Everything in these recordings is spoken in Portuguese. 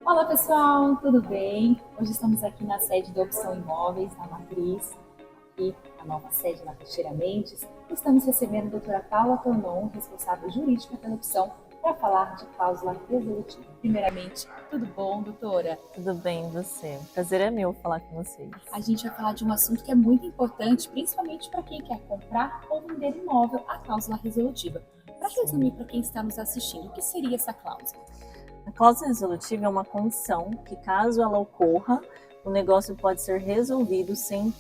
Olá pessoal, tudo bem? Hoje estamos aqui na sede da Opção Imóveis, na Matriz, aqui a nova sede na Teixeira Mendes. Estamos recebendo a doutora Paula Tonon, responsável jurídica pela Opção, para falar de cláusula resolutiva. Primeiramente, tudo bom, doutora? Tudo bem, você? O prazer é meu falar com vocês. A gente vai falar de um assunto que é muito importante, principalmente para quem quer comprar ou vender imóvel, a cláusula resolutiva. Para resumir para quem está nos assistindo, o que seria essa cláusula? A cláusula resolutiva é uma condição que, caso ela ocorra, o negócio pode ser resolvido sem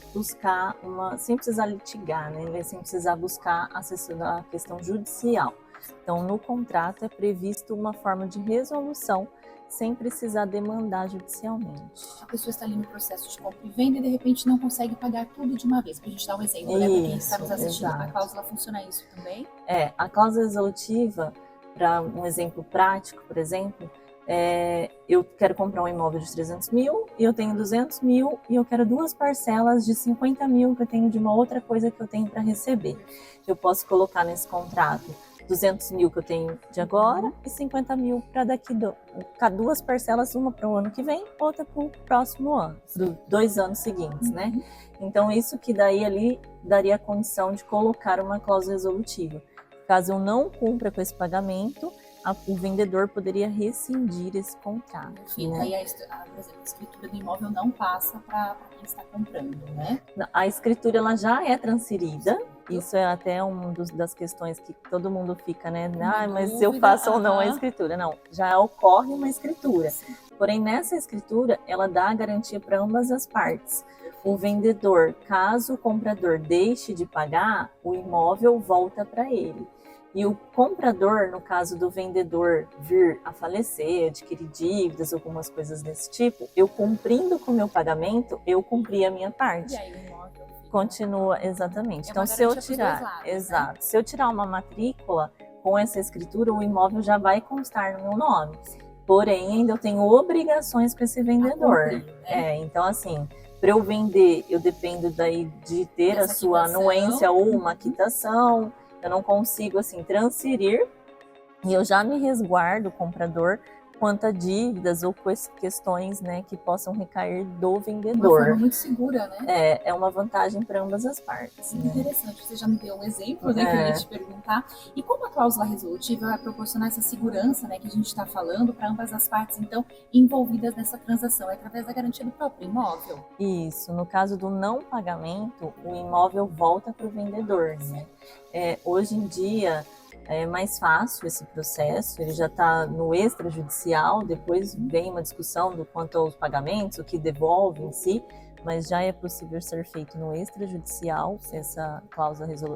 precisar litigar, né? Sem precisar buscar a questão judicial. Então, no contrato é previsto uma forma de resolução sem precisar demandar judicialmente. A pessoa está ali no processo de compra e venda e de repente não consegue pagar tudo de uma vez. Para a gente dar um exemplo, né? Para quem está nos assistindo, exato. a cláusula funciona isso também? A cláusula resolutiva, para um exemplo prático, por exemplo, eu quero comprar um imóvel de 300 mil e eu tenho 200 mil e eu quero duas parcelas de 50 mil que eu tenho de uma outra coisa que eu tenho para receber. Eu posso colocar nesse contrato 200 mil que eu tenho de agora e 50 mil para duas parcelas, uma para o ano que vem, outra para o próximo ano, para 2 anos seguintes, né? Então, isso que daí ali daria a condição de colocar uma cláusula resolutiva. Caso eu não cumpra com esse pagamento, o vendedor poderia rescindir esse contrato. Fica aí, por exemplo, a escritura do imóvel não passa para quem está comprando, né? A escritura ela já é transferida. Isso é até uma das questões que todo mundo fica, né? Mas eu faço ou não a escritura? Não, já ocorre uma escritura. Porém, nessa escritura, ela dá a garantia para ambas as partes. O vendedor, caso o comprador deixe de pagar, o imóvel volta para ele. E o comprador, no caso do vendedor vir a falecer, adquirir dívidas, algumas coisas desse tipo, eu cumprindo com o meu pagamento, eu cumpri a minha parte. E aí o imóvel continua, exatamente. É então, se eu tirar, lados, exato, né? Se eu tirar uma matrícula com essa escritura, o imóvel já vai constar no meu nome. Porém, ainda eu tenho obrigações com esse vendedor. Cumprir, né? Então, assim, para eu vender, eu dependo daí de ter a sua anuência ou uma quitação. Eu não consigo, assim, transferir e eu já me resguardo o comprador quanto a dívidas ou questões, né, que possam recair do vendedor. Uma forma muito segura, né? É uma vantagem para ambas as partes. Muito interessante, você já me deu um exemplo, né, que eu ia te perguntar. E como a cláusula resolutiva vai proporcionar essa segurança, né, que a gente está falando para ambas as partes, então, envolvidas nessa transação? É através da garantia do próprio imóvel? Isso, no caso do não pagamento, o imóvel volta para o vendedor, né? Hoje em dia é mais fácil esse processo, ele já está no extrajudicial, depois vem uma discussão do quanto aos pagamentos, o que devolve em si, mas já é possível ser feito no extrajudicial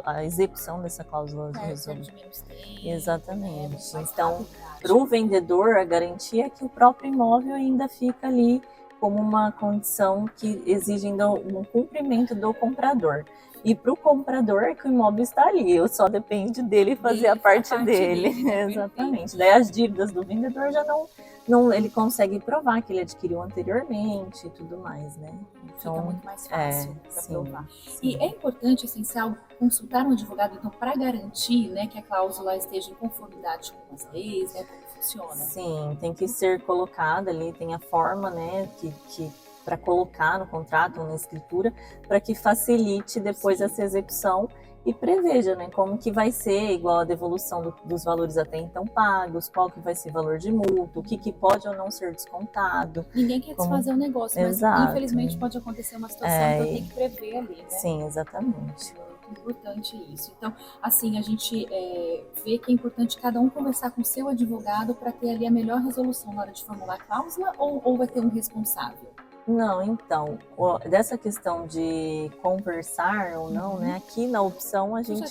a execução dessa cláusula resolutiva. Exatamente. Então, para o vendedor, a garantia é que o próprio imóvel ainda fica ali como uma condição que exige ainda um cumprimento do comprador. E para o comprador é que o imóvel está ali, só depende dele fazer a parte dele. Né? Exatamente. Daí as dívidas do vendedor já não ele consegue provar que ele adquiriu anteriormente e tudo mais, né? Então, fica muito mais fácil para provar. Sim. E é importante, essencial, consultar um advogado, então, para garantir, né, que a cláusula esteja em conformidade com as leis, né, como funciona? Sim, tem que ser colocada ali, tem a forma, né, que para colocar no contrato ou na escritura, para que facilite depois essa execução e preveja, né, como que vai ser igual a devolução dos valores até então pagos, qual que vai ser o valor de multa, o que pode ou não ser descontado. Ninguém quer desfazer o negócio, mas infelizmente pode acontecer uma situação, então tem que prever ali, né? Sim, exatamente. Muito importante isso. Então, assim, a gente vê que é importante cada um conversar com o seu advogado para ter ali a melhor resolução na hora de formular a cláusula, ou vai ter um responsável? Não, então, dessa questão de conversar ou não, né? Aqui na opção a gente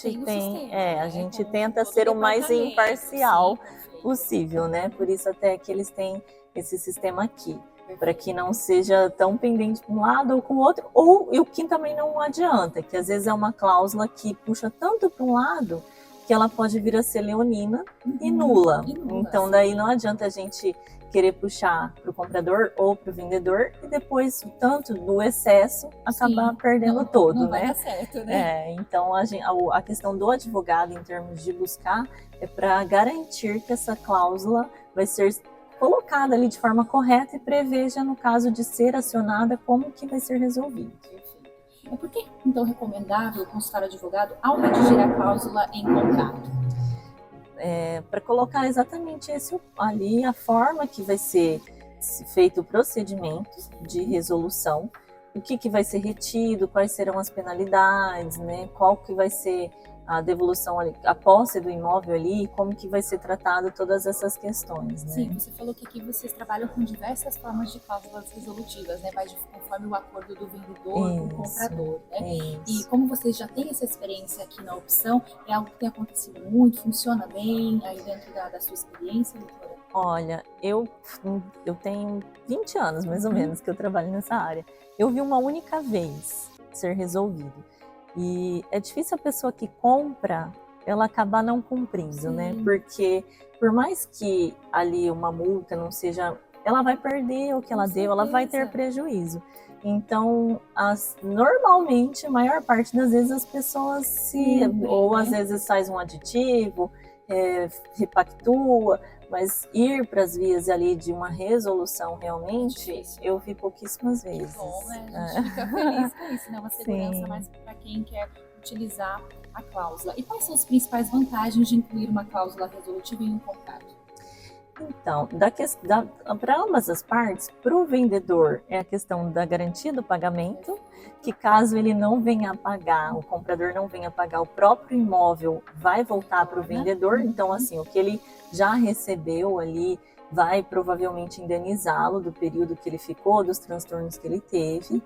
a gente tenta ser o mais imparcial possível, né? Por isso até que eles têm esse sistema aqui, para que não seja tão pendente para um lado ou com o outro, e o que também não adianta, que às vezes é uma cláusula que puxa tanto para um lado que ela pode vir a ser leonina e nula. Então daí não adianta a gente querer puxar para o comprador ou para o vendedor e depois, tanto do excesso, acabar perdendo todo, não né? Vai dar certo, né? Então, a questão do advogado, em termos de buscar, é para garantir que essa cláusula vai ser colocada ali de forma correta e preveja, no caso de ser acionada, como que vai ser resolvido. Perfeito. É por que, então, é recomendável consultar o advogado ao redigir a cláusula em contrato? Para colocar exatamente ali a forma que vai ser feito o procedimento de resolução, o que vai ser retido, quais serão as penalidades, né? Qual que vai ser a devolução ali, a posse do imóvel ali, como que vai ser tratado todas essas questões, né? Sim, você falou que aqui vocês trabalham com diversas formas de cláusulas resolutivas, né? Vai conforme o acordo do vendedor com o comprador, né? E como vocês já têm essa experiência aqui na opção, é algo que tem acontecido muito, funciona bem aí dentro da sua experiência, doutora? Olha, eu tenho 20 anos, mais ou menos, que eu trabalho nessa área. Eu vi uma única vez ser resolvido. E é difícil a pessoa que compra, ela acabar não cumprindo, né? Porque por mais que ali uma multa não seja... Ela vai perder o que ela deu, ela vai ter prejuízo. Então, normalmente, a maior parte das vezes, as pessoas ou às vezes faz um aditivo, repactua, mas ir para as vias ali de uma resolução realmente, eu vi pouquíssimas vezes. Que bom, né? A gente fica feliz com isso, né? Uma segurança mais para quem quer utilizar a cláusula. E quais são as principais vantagens de incluir uma cláusula resolutiva em um contrato? Então, para ambas as partes, para o vendedor é a questão da garantia do pagamento, que caso ele não venha a pagar, o comprador não venha a pagar, o próprio imóvel vai voltar para o vendedor. Então, assim, o que ele já recebeu ali vai provavelmente indenizá-lo do período que ele ficou, dos transtornos que ele teve.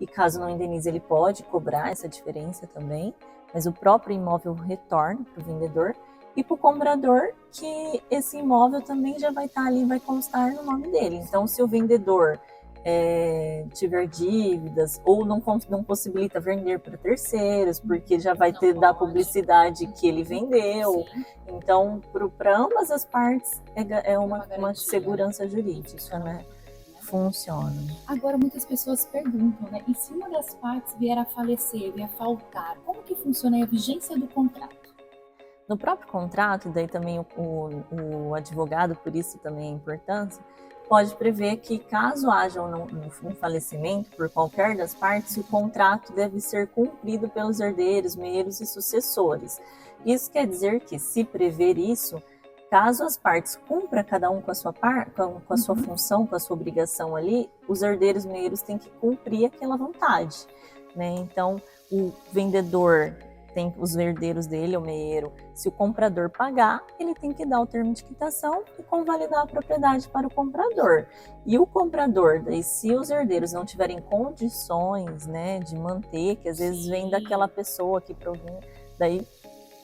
E caso não indenize, ele pode cobrar essa diferença também, mas o próprio imóvel retorna para o vendedor. E para o comprador, que esse imóvel também já vai estar ali, vai constar no nome dele. Então, se o vendedor tiver dívidas ou não possibilita vender para terceiros, porque já vai ter da publicidade que ele vendeu. Sim. Então, para ambas as partes, é uma segurança jurídica, né? Funciona. Agora, muitas pessoas perguntam, né? E se uma das partes vier a falecer, vier a faltar, como que funciona a vigência do contrato? No próprio contrato, daí também o advogado, por isso também a importância, pode prever que caso haja um falecimento por qualquer das partes, o contrato deve ser cumprido pelos herdeiros, meios e sucessores. Isso quer dizer que, se prever isso, caso as partes cumpram cada um com a sua função, com a sua obrigação ali, os herdeiros, meios têm que cumprir aquela vontade, né? Então, o vendedor tem os herdeiros dele, o meieiro. Se o comprador pagar, ele tem que dar o termo de quitação e convalidar a propriedade para o comprador. E o comprador, daí, se os herdeiros não tiverem condições, né, de manter, que às vezes vem daquela pessoa que provém, daí,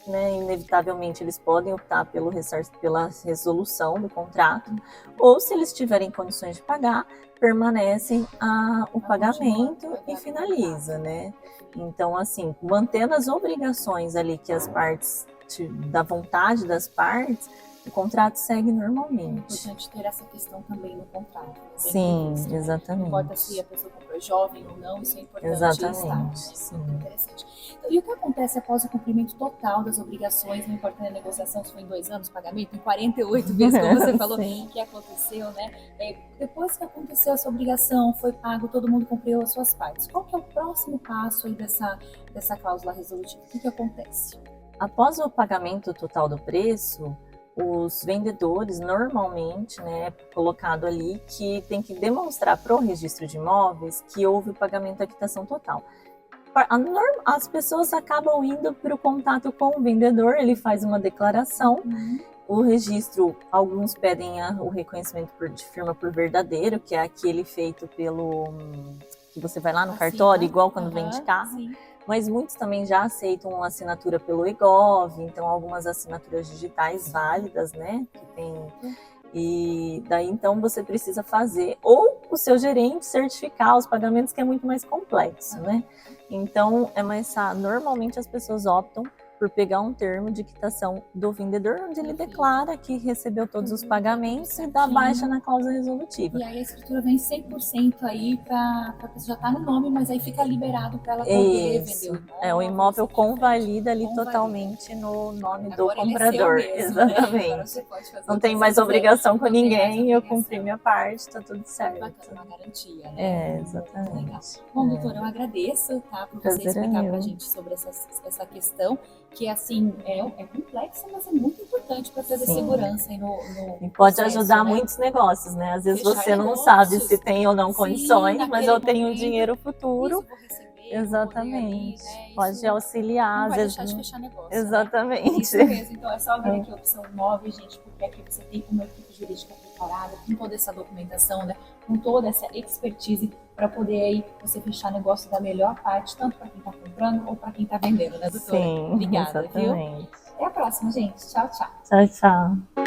né, inevitavelmente eles podem optar pela resolução do contrato, ou se eles tiverem condições de pagar, permanecem o pagamento e finaliza, né? Então, assim, mantendo as obrigações ali que as partes, da vontade das partes, o contrato segue normalmente. É importante ter essa questão também no contrato. Né? Sim, exatamente. Não importa se a pessoa comprou jovem ou não, isso é importante. Exatamente, estar, né? Interessante. Então, e o que acontece após o cumprimento total das obrigações, não importa a negociação, se foi em 2 anos, pagamento, em 48 vezes, como você falou que aconteceu, né? Depois que aconteceu essa obrigação, foi pago, todo mundo cumpriu as suas partes. Qual que é o próximo passo aí dessa cláusula resolutiva? O que acontece? Após o pagamento total do preço, os vendedores normalmente, né, colocado ali que tem que demonstrar para o registro de imóveis que houve o pagamento da quitação total. As pessoas acabam indo para o contato com o vendedor, ele faz uma declaração, o registro, alguns pedem o reconhecimento de firma por verdadeiro, que é aquele feito que você vai lá no cartório, igual quando vende carro. Sim. Mas muitos também já aceitam uma assinatura pelo eGov, então algumas assinaturas digitais válidas, né, que tem. E daí então você precisa fazer, ou o seu gerente certificar os pagamentos, que é muito mais complexo, né? Então normalmente as pessoas optam por pegar um termo de quitação do vendedor, onde ele declara que recebeu todos os pagamentos e dá baixa na cláusula resolutiva. E aí a escritura vem 100% aí para a pessoa, já tá no nome, mas aí fica liberado para ela poder vender o imóvel. O imóvel convalida ali totalmente no nome do comprador. Mesmo, exatamente. Né? Agora você pode fazer não tem mais obrigação com ninguém, eu cumpri minha minha parte, tá tudo certo. Bacana, uma garantia, né? Exatamente. Bom, doutora, eu agradeço, tá, por você explicar pra gente sobre essa questão, que assim, é complexa, mas é muito importante para trazer segurança aí no e pode processo, ajudar né? muitos negócios, né? Às vezes Fechar você não negócios. sabe se tem ou não Sim, condições, mas eu tenho momento, dinheiro futuro. Isso, vou receber, Exatamente. Ali, né? Pode auxiliar. Não Às vai vezes deixar de fechar negócio. Exatamente. Né? Isso mesmo. Então é só vir aqui a Opção Imóveis, gente, porque aqui você tem uma equipe jurídica preparada, com toda essa documentação, né? Com toda essa expertise para poder aí você fechar negócio da melhor parte, tanto para quem está comprando ou para quem está vendendo, né, doutora? Sim, Obrigada, exatamente. viu? Até a próxima, gente. Tchau, tchau. Tchau, tchau.